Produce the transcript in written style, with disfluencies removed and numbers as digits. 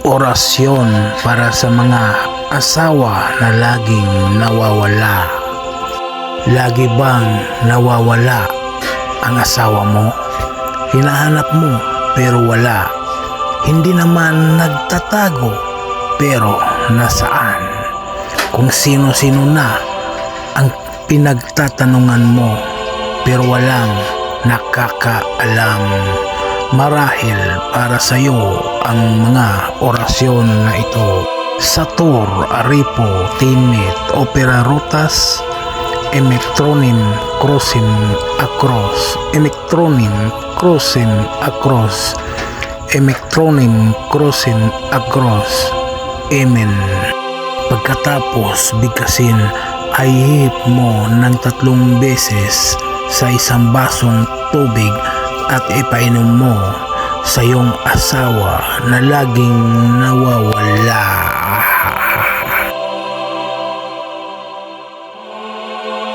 Orasyon para sa mga asawa na laging nawawala. Lagi bang nawawala ang asawa mo? Hinahanap mo pero wala. Hindi naman nagtatago pero nasaan? Kung sino-sino na ang pinagtatanungan mo pero walang nakakaalam. Marahil para sa iyo ang mga orasyon na ito. Satur, Aripo, Timit, Opera Rutas, Emectronim, Crucin, Acros, Emectronim, Crucin, Acros, Emectronim, Crucin, Acros, Amen. Pagkatapos bigkasin ay ihip mo ng 3 beses sa isang basong tubig at ipainom mo sa iyong asawa na laging nawawala.